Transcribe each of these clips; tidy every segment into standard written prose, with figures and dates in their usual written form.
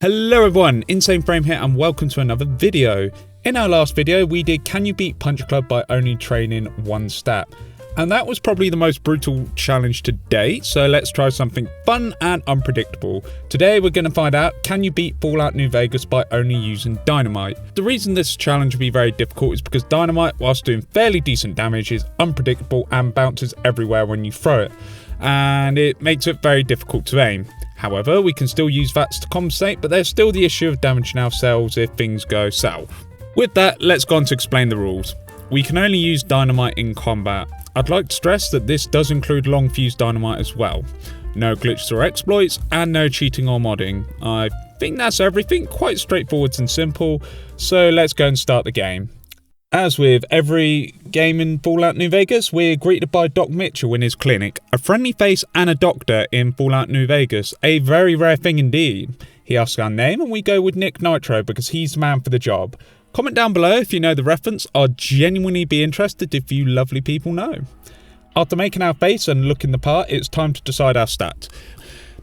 Hello everyone, Insane Frame here and welcome to another video. In our last video we did can you beat Punch Club by only training one stat, and that was probably the most brutal challenge to date, so let's try something fun and unpredictable. Today we're going to find out can you beat Fallout New Vegas by only using dynamite. The reason this challenge will be very difficult is because dynamite, whilst doing fairly decent damage, is unpredictable and bounces everywhere when you throw it, and it makes it very difficult to aim. However, we can still use VATs to compensate, but there's still the issue of damaging ourselves if things go south. With that, let's go on to explain the rules. We can only use dynamite in combat. I'd like to stress that this does include long fuse dynamite as well. No glitches or exploits, and no cheating or modding. I think that's everything, quite straightforward and simple, so let's go and start the game. As with every game in Fallout New Vegas, we're greeted by Doc Mitchell in his clinic, a friendly face and a doctor in Fallout New Vegas, a very rare thing indeed. He asks our name and we go with Nick Nitro because he's the man for the job. Comment down below if you know the reference, I'd genuinely be interested if you lovely people know. After making our face and looking the part, it's time to decide our stat.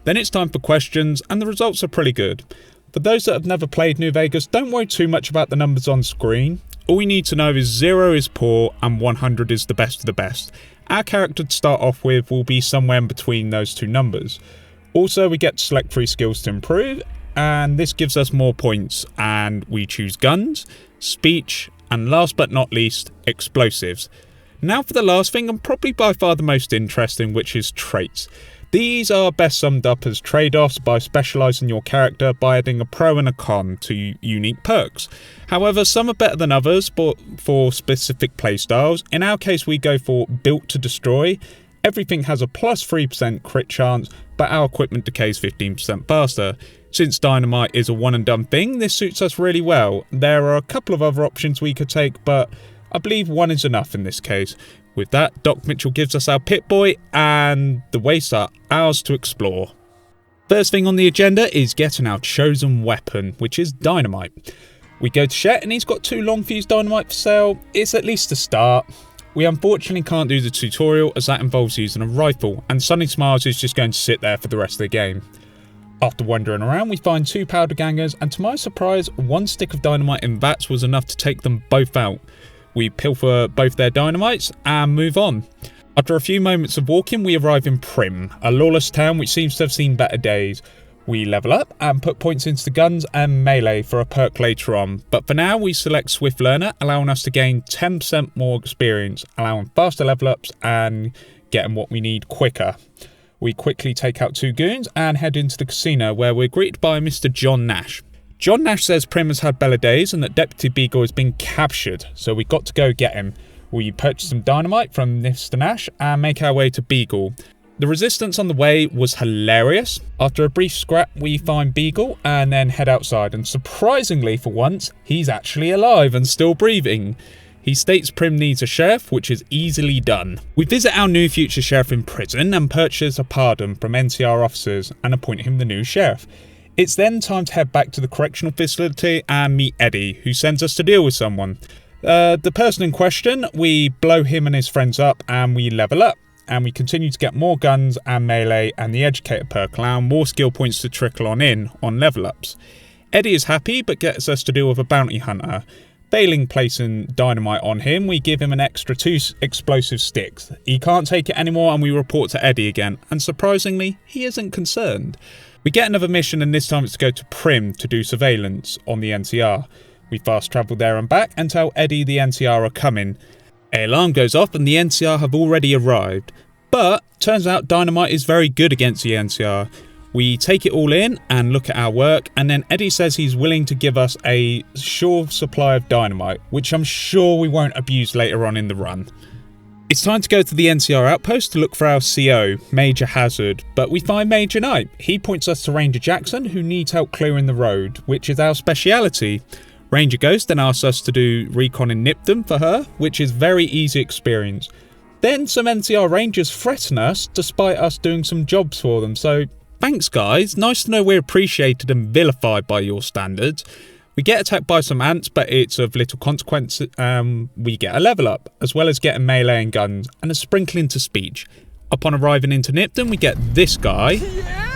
Then it's time for questions, and the results are pretty good. For those that have never played New Vegas, don't worry too much about the numbers on screen. All we need to know is 0 is poor and 100 is the best of the best. Our character to start off with will be somewhere in between those two numbers. Also, we get to select 3 skills to improve, and this gives us more points, and we choose guns, speech, and last but not least, explosives. Now for the last thing, and probably by far the most interesting, which is traits. These are best summed up as trade-offs by specialising your character by adding a pro and a con to unique perks. However, some are better than others for specific playstyles. In our case, we go for Built to Destroy. Everything has a plus 3% crit chance, but our equipment decays 15% faster. Since dynamite is a one and done thing, this suits us really well. There are a couple of other options we could take, but I believe one is enough in this case. With that, Doc Mitchell gives us our pit boy, and the wastes are ours to explore. First thing on the agenda is getting our chosen weapon, which is dynamite. We go to Shet and he's got 2 long fuse dynamite for sale. It's at least a start. We unfortunately can't do the tutorial as that involves using a rifle, and Sunny Smiles is just going to sit there for the rest of the game. After wandering around, we find 2 powder gangers, and to my surprise, 1 stick of dynamite in VATs was enough to take them both out. We pilfer both their dynamites and move on. After a few moments of walking, we arrive in Prim, a lawless town which seems to have seen better days. We level up and put points into guns and melee for a perk later on, but for now we select Swift Learner, allowing us to gain 10% more experience, allowing faster level ups and getting what we need quicker. We quickly take out 2 goons and head into the casino where we're greeted by Mr. John Nash. John Nash says Prim has had better days and that Deputy Beagle has been captured, so we got to go get him. We purchase some dynamite from Mr. Nash and make our way to Beagle. The resistance on the way was hilarious. After a brief scrap, we find Beagle and then head outside, and surprisingly for once, he's actually alive and still breathing. He states Prim needs a sheriff, which is easily done. We visit our new future sheriff in prison and purchase a pardon from NCR officers and appoint him the new sheriff. It's then time to head back to the correctional facility and meet Eddie, who sends us to deal with someone. The person in question, we blow him and his friends up and we level up. And we continue to get more guns and melee, and the educator perk allowing more skill points to trickle on level ups. Eddie is happy but gets us to deal with a bounty hunter. Failing placing dynamite on him, we give him an extra 2 explosive sticks. He can't take it anymore and we report to Eddie again, and surprisingly, he isn't concerned. We get another mission, and this time it's to go to Prim to do surveillance on the NCR. We fast travel there and back and tell Eddie the NCR are coming. An alarm goes off and the NCR have already arrived. But turns out dynamite is very good against the NCR. We take it all in and look at our work, and then Eddie says he's willing to give us a sure supply of dynamite, which I'm sure we won't abuse later on in the run. It's time to go to the NCR outpost to look for our CO, Major Hazard, but we find Major Knight. He points us to Ranger Jackson, who needs help clearing the road, which is our speciality. Ranger Ghost then asks us to do recon in Nipton for her, which is very easy experience. Then some NCR Rangers threaten us despite us doing some jobs for them, so thanks guys, nice to know we're appreciated and vilified by your standards. We get attacked by some ants, but it's of little consequence. We get a level up, as well as getting melee and guns, and a sprinkle into speech. Upon arriving into Nipton, we get this guy. Yeah!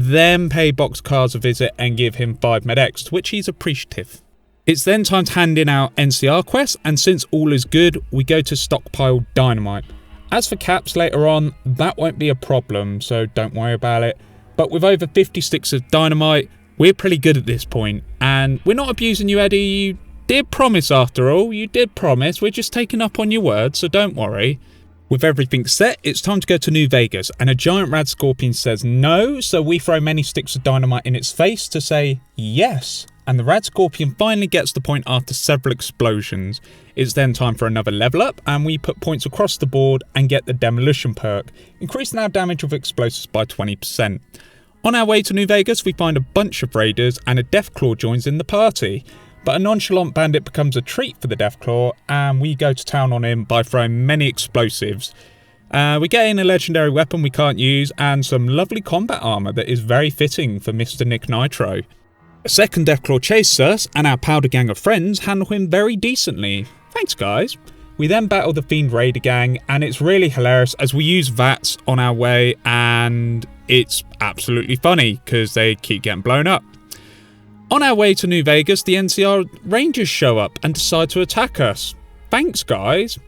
then pay Boxcars a visit and give him 5 med-X, to which he's appreciative. It's then time to hand in our NCR quest, and since all is good, we go to stockpile dynamite. As for caps later on, that won't be a problem, so don't worry about it. But with over 50 sticks of dynamite, we're pretty good at this point, and we're not abusing you, Eddie. You did promise after all, you did promise. We're just taking up on your word, so don't worry. With everything set, it's time to go to New Vegas, and a giant rad scorpion says no, so we throw many sticks of dynamite in its face to say yes. And the rad scorpion finally gets the point after several explosions. It's then time for another level up, and we put points across the board and get the demolition perk, increasing our damage with explosives by 20%. On our way to New Vegas, we find a bunch of raiders and a Deathclaw joins in the party. But a nonchalant bandit becomes a treat for the Deathclaw, and we go to town on him by throwing many explosives. We get in a legendary weapon we can't use and some lovely combat armour that is very fitting for Mr. Nick Nitro. A second Deathclaw chases us, and our powder gang of friends handle him very decently. Thanks guys. We then battle the Fiend Raider gang, and it's really hilarious as we use VATS on our way, and it's absolutely funny because they keep getting blown up. On our way to New Vegas, the NCR Rangers show up and decide to attack us. Thanks guys.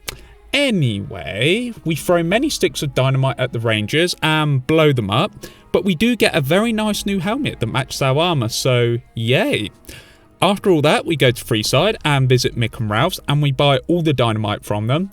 Anyway, we throw many sticks of dynamite at the Rangers and blow them up, but we do get a very nice new helmet that matches our armour, so yay. After all that, we go to Freeside and visit Mick and Ralph's, and we buy all the dynamite from them.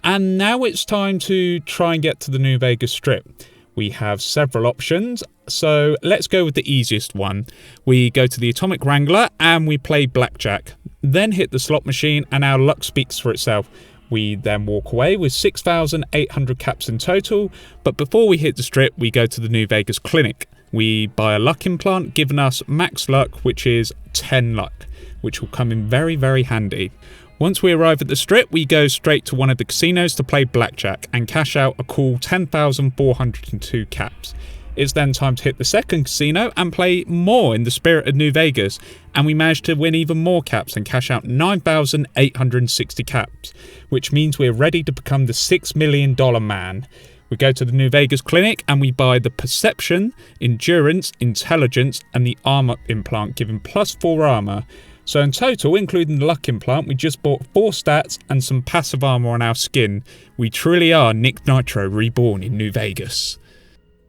And now it's time to try and get to the New Vegas Strip. We have several options, so let's go with the easiest one. We go to the Atomic Wrangler and we play blackjack, then hit the slot machine and our luck speaks for itself. We then walk away with 6,800 caps in total, but before we hit the strip, we go to the New Vegas Clinic. We buy a luck implant, giving us max luck, which is 10 luck, which will come in very, very handy. Once we arrive at the strip, we go straight to one of the casinos to play blackjack and cash out a cool 10,402 caps. It's then time to hit the second casino and play more in the spirit of New Vegas, and we manage to win even more caps and cash out 9,860 caps, which means we're ready to become the $6 million man. We go to the New Vegas Clinic and we buy the Perception, Endurance, Intelligence and the Armor implant, giving +4 armor. So in total, including the luck implant, we just bought 4 stats and some passive armor on our skin. We truly are Nick Nitro reborn in New Vegas.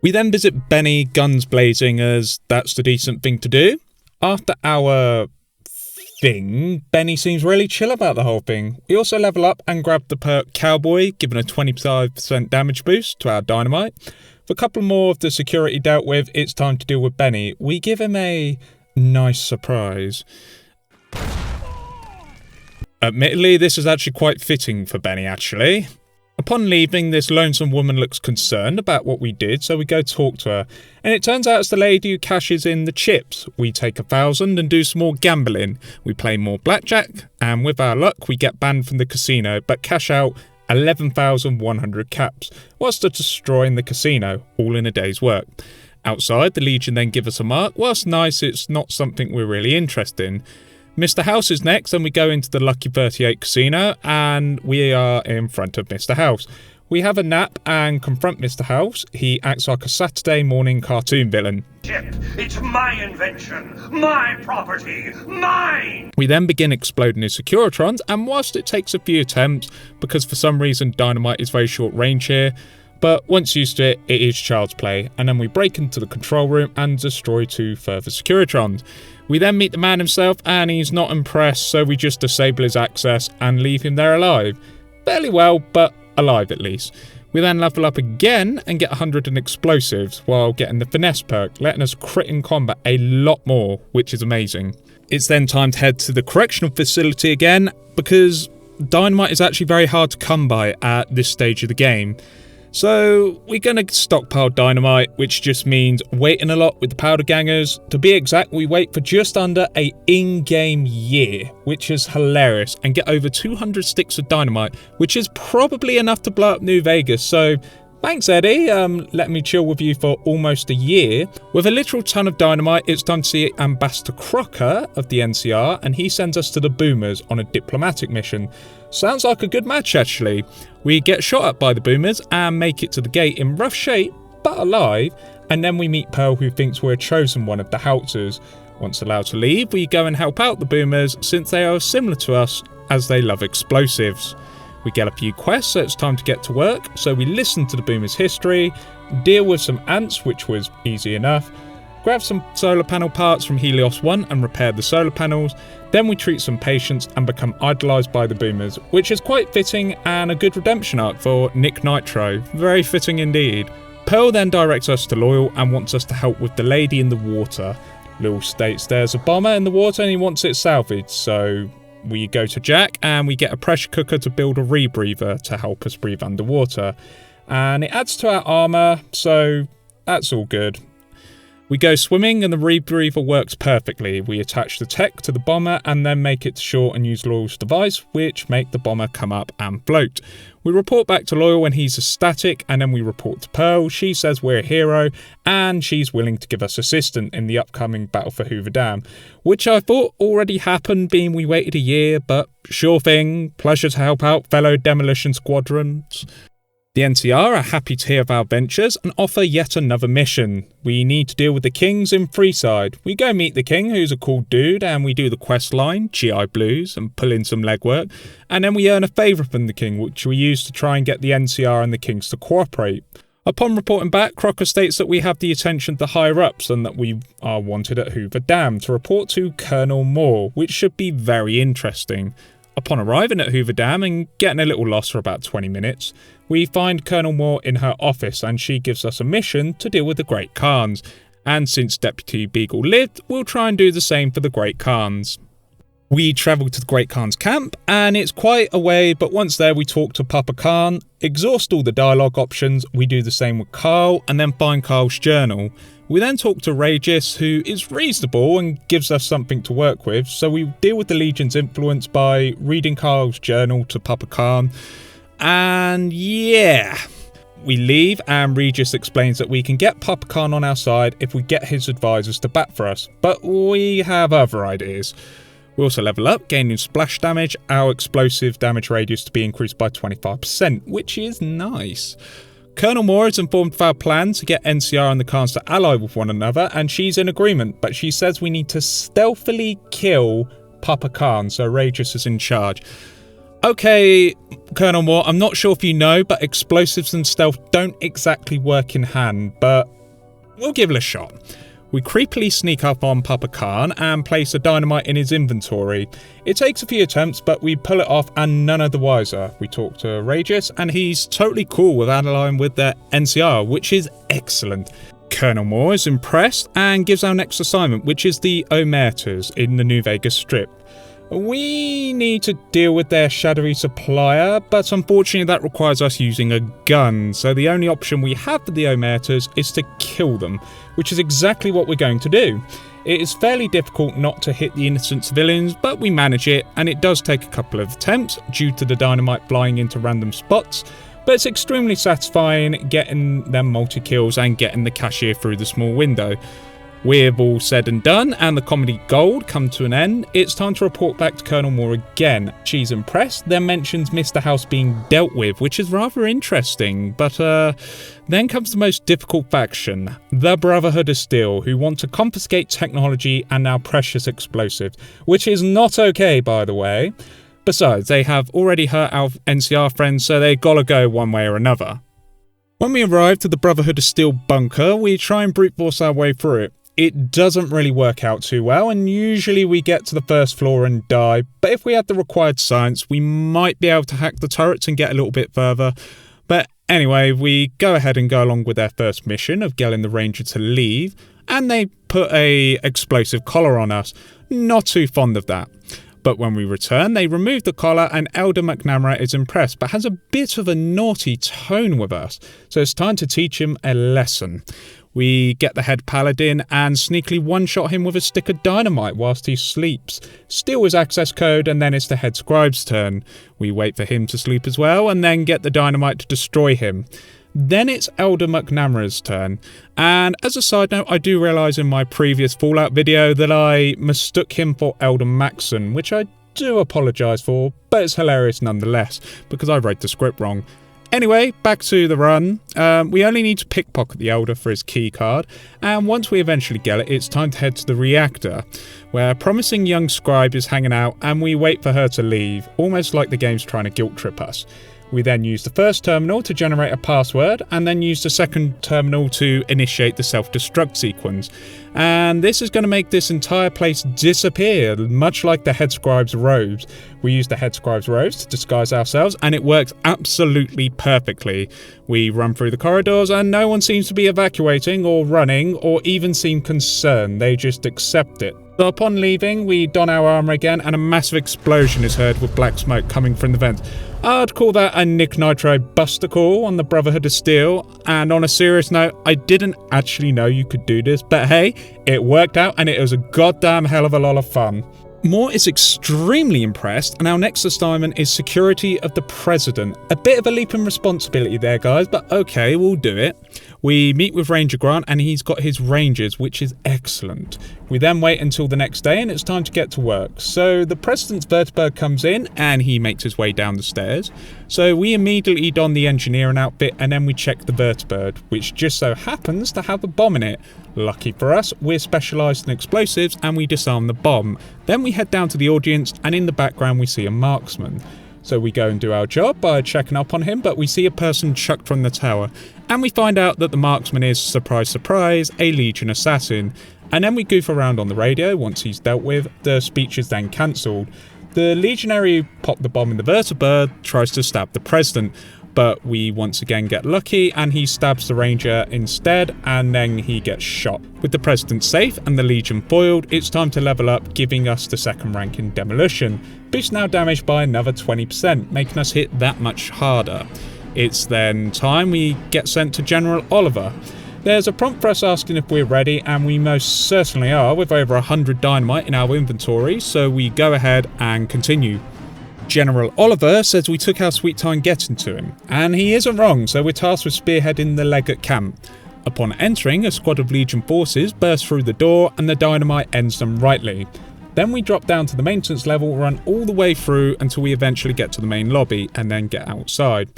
We then visit Benny, guns blazing, as that's the decent thing to do. After our thing, Benny seems really chill about the whole thing. We also level up and grab the perk Cowboy, giving a 25% damage boost to our dynamite. For a couple more of the security dealt with, it's time to deal with Benny. We give him a nice surprise. Admittedly, this is actually quite fitting for Benny, actually. Upon leaving, this lonesome woman looks concerned about what we did, so we go talk to her. And it turns out it's the lady who cashes in the chips. We take 1,000 and do some more gambling. We play more blackjack, and with our luck, we get banned from the casino, but cash out 11,100 caps, whilst destroying the casino, all in a day's work. Outside, the Legion then give us a mark. Whilst nice, it's not something we're really interested in. Mr. House is next, and we go into the Lucky 38 casino, and we are in front of Mr. House. We have a nap and confront Mr. House. He acts like a Saturday morning cartoon villain. It's my invention, my property, mine! We then begin exploding his Securitrons, and whilst it takes a few attempts, because for some reason dynamite is very short range here, but once used to it, it is child's play, and then we break into the control room and destroy 2 further Securitrons. We then meet the man himself, and he's not impressed, so we just disable his access and leave him there alive. Fairly well, but alive at least. We then level up again and get 100 in explosives while getting the finesse perk, letting us crit in combat a lot more, which is amazing. It's then time to head to the correctional facility again, because dynamite is actually very hard to come by at this stage of the game. So we're going to stockpile dynamite, which just means waiting a lot with the powder gangers. To be exact, we wait for just under a in-game year, which is hilarious, and get over 200 sticks of dynamite, which is probably enough to blow up New Vegas. So thanks, Eddie. Let me chill with you for almost a year. With a literal ton of dynamite, it's time to see Ambassador Crocker of the NCR, and he sends us to the Boomers on a diplomatic mission. Sounds like a good match, actually. We get shot at by the Boomers and make it to the gate in rough shape, but alive, and then we meet Pearl, who thinks we're a chosen one of the Howitzers. Once allowed to leave, we go and help out the Boomers since they are similar to us as they love explosives. We get a few quests, so it's time to get to work, so we listen to the Boomers' history, deal with some ants, which was easy enough, grab some solar panel parts from Helios 1 and repair the solar panels, then we treat some patients and become idolised by the Boomers, which is quite fitting and a good redemption arc for Nick Nitro. Very fitting indeed. Pearl then directs us to Loyal and wants us to help with the lady in the water. Lil states there's a bomber in the water and he wants it salvaged, so we go to Jack and we get a pressure cooker to build a rebreather to help us breathe underwater. And it adds to our armour, so that's all good. We go swimming and the rebreather works perfectly. We attach the tech to the bomber and then make it to shore and use Loyal's device, which make the bomber come up and float. We report back to Loyal when he's ecstatic, and then we report to Pearl. She says we're a hero and she's willing to give us assistance in the upcoming battle for Hoover Dam, which I thought already happened, being we waited a year, but sure thing, pleasure to help out fellow demolition squadrons. The NCR are happy to hear of our ventures and offer yet another mission. We need to deal with the Kings in Freeside. We go meet the King, who's a cool dude, and we do the quest line, GI Blues, and pull in some legwork, and then we earn a favour from the King, which we use to try and get the NCR and the Kings to cooperate. Upon reporting back, Crocker states that we have the attention of the higher-ups and that we are wanted at Hoover Dam to report to Colonel Moore, which should be very interesting. Upon arriving at Hoover Dam and getting a little lost for about 20 minutes, we find Colonel Moore in her office and she gives us a mission to deal with the Great Khans. And since Deputy Beagle lived, we'll try and do the same for the Great Khans. We travel to the Great Khan's camp and it's quite a way, but once there we talk to Papa Khan, exhaust all the dialogue options, we do the same with Carl and then find Carl's journal. We then talk to Regis, who is reasonable and gives us something to work with, so we deal with the Legion's influence by reading Carl's journal to Papa Khan. And yeah, we leave and Regis explains that we can get Papa Khan on our side if we get his advisors to bat for us, but we have other ideas. We also level up, gaining splash damage, our explosive damage radius to be increased by 25%, which is nice. Colonel Moore is informed of our plan to get NCR and the Khans to ally with one another, and she's in agreement, but she says we need to stealthily kill Papa Khan, so Regis is in charge. Okay, Colonel Moore, I'm not sure if you know, but explosives and stealth don't exactly work in hand, but we'll give it a shot. We creepily sneak up on Papa Khan and place a dynamite in his inventory. It takes a few attempts, but we pull it off and none of the wiser. We talk to Regis and he's totally cool with allying with the NCR, which is excellent. Colonel Moore is impressed and gives our next assignment, which is the Omertas in the New Vegas Strip. We need to deal with their shadowy supplier, but unfortunately that requires us using a gun, so the only option we have for the Omertas is to kill them, which is exactly what we're going to do. It is fairly difficult not to hit the innocent civilians, but we manage it, and it does take a couple of attempts due to the dynamite flying into random spots, but it's extremely satisfying getting them multi-kills and getting the cashier through the small window. With all said and done, and the comedy gold come to an end, it's time to report back to Colonel Moore again. She's impressed, then mentions Mr. House being dealt with, which is rather interesting, but then comes the most difficult faction, the Brotherhood of Steel, who want to confiscate technology and our precious explosives, which is not okay, by the way. Besides, they have already hurt our NCR friends, so they gotta go one way or another. When we arrive to the Brotherhood of Steel bunker, we try and brute force our way through it. It doesn't really work out too well, and usually we get to the first floor and die, but if we had the required science, we might be able to hack the turrets and get a little bit further. But anyway, we go ahead and go along with their first mission of getting the Ranger to leave, and they put a explosive collar on us. Not too fond of that. But when we return, they remove the collar and Elder McNamara is impressed, but has a bit of a naughty tone with us, so it's time to teach him a lesson. We get the head paladin and sneakily one-shot him with a stick of dynamite whilst he sleeps, steal his access code, and then it's the head scribe's turn. We wait for him to sleep as well, and then get the dynamite to destroy him. Then it's Elder McNamara's turn, and as a side note, I do realise in my previous Fallout video that I mistook him for Elder Maxon, which I do apologise for, but it's hilarious nonetheless, because I wrote the script wrong. Anyway, back to the run. We only need to pickpocket the Elder for his key card, and once we eventually get it, it's time to head to the reactor, where a promising young scribe is hanging out and we wait for her to leave, almost like the game's trying to guilt trip us. We then use the first terminal to generate a password, and then use the second terminal to initiate the self-destruct sequence. And this is going to make this entire place disappear, much like the head scribe's robes. We use the head scribe's robes to disguise ourselves, and it works absolutely perfectly. We run through the corridors, and no one seems to be evacuating or running or even seem concerned. They just accept it. So upon leaving, we don our armor again, and a massive explosion is heard with black smoke coming from the vents. I'd call that a Nick Nitro buster call on the Brotherhood of Steel, and on a serious note, I didn't actually know you could do this, but hey, it worked out and it was a goddamn hell of a lot of fun. Moore is extremely impressed, and our next assignment is security of the president. A bit of a leap in responsibility there, guys, but okay, we'll do it. We meet with Ranger Grant, and he's got his rangers, which is excellent. We then wait until the next day, and it's time to get to work. So the president's vertibird comes in, and he makes his way down the stairs. So we immediately don the engineering outfit, and then we check the vertibird, which just so happens to have a bomb in it. Lucky for us, we're specialised in explosives, and we disarm the bomb. Then we head down to the audience, and in the background we see a marksman. So we go and do our job by checking up on him, but we see a person chucked from the tower, and we find out that the marksman is, surprise surprise, a Legion assassin. And then we goof around on the radio. Once he's dealt with, the speech is then cancelled. The legionary who popped the bomb in the vertibird tries to stab the president, but we once again get lucky and he stabs the ranger instead, and then he gets shot. With the president safe and the Legion foiled, it's time to level up, giving us the second rank in demolition. Boost now damaged by another 20%, making us hit that much harder. It's then time we get sent to General Oliver. There's a prompt for us asking if we're ready, and we most certainly are, with over 100 dynamite in our inventory, so we go ahead and continue. General Oliver says we took our sweet time getting to him, and he isn't wrong, so we're tasked with spearheading the legate camp. Upon entering, a squad of Legion forces burst through the door, and the dynamite ends them rightly. Then we drop down to the maintenance level, run all the way through until we eventually get to the main lobby, and then get outside.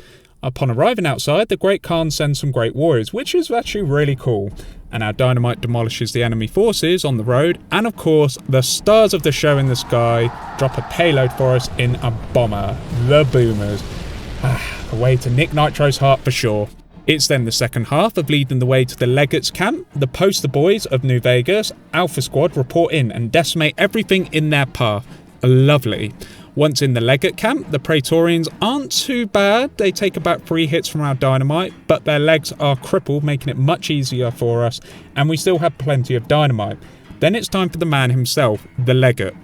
Upon arriving outside, the Great Khan sends some great warriors, which is actually really cool. And our dynamite demolishes the enemy forces on the road, and of course, the stars of the show in the sky drop a payload for us in a bomber, the Boomers. A way to Nick Nitro's heart for sure. It's then the second half of leading the way to the Legates camp. The poster boys of New Vegas, Alpha Squad, report in and decimate everything in their path. Lovely. Once in the Legate camp, the Praetorians aren't too bad. They take about 3 hits from our dynamite, but their legs are crippled, making it much easier for us, and we still have plenty of dynamite. Then it's time for the man himself, the Legate.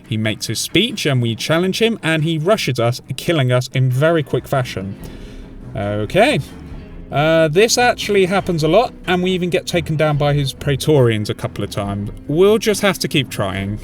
He makes his speech and we challenge him, and he rushes us, killing us in very quick fashion. Okay. This actually happens a lot, and we even get taken down by his Praetorians a couple of times. We'll just have to keep trying.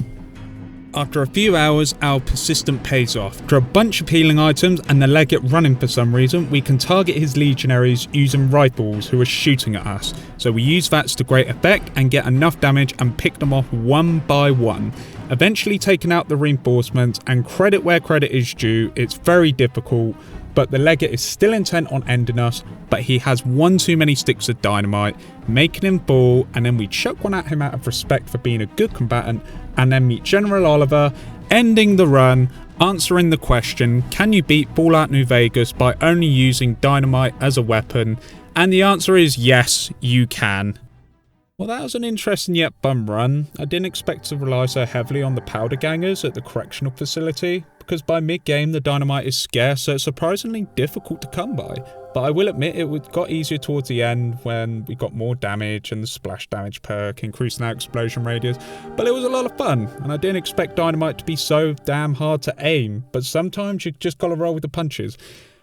After a few hours, our persistence pays off. After a bunch of healing items and the Legate running for some reason, we can target his legionaries using rifles who are shooting at us. So we use that to great effect and get enough damage and pick them off one by one. Eventually taking out the reinforcements, and credit where credit is due, it's very difficult, but the Legate is still intent on ending us, but he has one too many sticks of dynamite, making him fall, and then we chuck one at him out of respect for being a good combatant, and then meet General Oliver, ending the run, answering the question, can you beat Fallout New Vegas by only using dynamite as a weapon? And the answer is yes, you can. Well, that was an interesting yet bum run. I didn't expect to rely so heavily on the powder gangers at the correctional facility, because by mid-game the dynamite is scarce, so it's surprisingly difficult to come by. But I will admit it got easier towards the end when we got more damage and the splash damage perk, increasing our explosion radius. But it was a lot of fun, and I didn't expect dynamite to be so damn hard to aim, but sometimes you just gotta roll with the punches.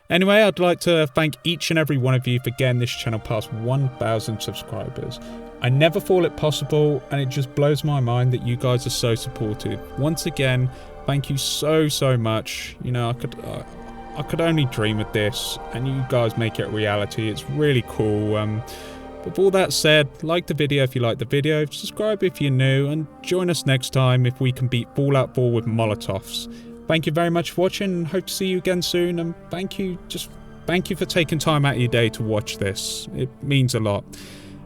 Anyway, I'd like to thank each and every one of you for getting this channel past 1,000 subscribers. I never thought it possible, and it just blows my mind that you guys are so supportive. Once again, thank you so much. You know, I could only dream of this, and you guys make it a reality. It's really cool. But with all that said, like the video if you like the video, subscribe if you're new, and join us next time if we can beat Fallout 4 with Molotovs. Thank you very much for watching, and hope to see you again soon, and thank you just Thank you for taking time out of your day to watch this. It means a lot.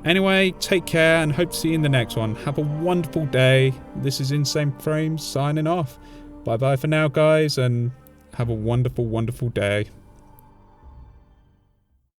Anyway, take care and hope to see you in the next one. Have a wonderful day. This is Insane Frames signing off. Bye bye for now, guys, and have a wonderful, wonderful day.